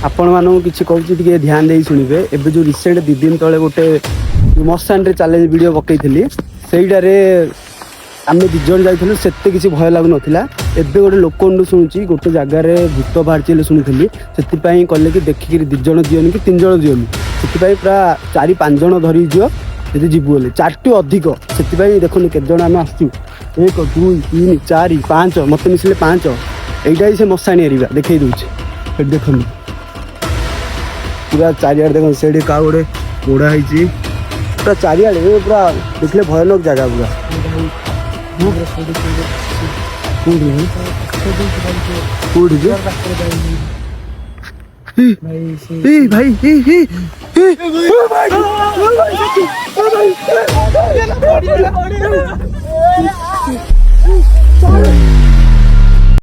आपण मानू किसी कहूँ ध्यान दे शुणे एवं जो रिसेंट 2 दिन तले गोटे मशान चैलेंज वीडियो पकई सहीटारे आम 2 जन जाइलु से किसी भय लगुन एवं गोटे लोक शुणुची गोटे जगार भूत बाहर शुणी से कले कि देखिक 2 जन जीवन कि 3 जन जीवन से पूरा 4-5 जन धरी जीव जी जीवु बोले 4 अधिक से देखो केत आम आसचु 1 2 3 4 5 मत मिसले 5 यहीटा ही से मशाणी एरिया देखई दूचे देख पूरा चारिआड देख से क्या गोटे पोड़ा है पूरा चारिआड पूरा देखले भयानक जगह पूरा भाई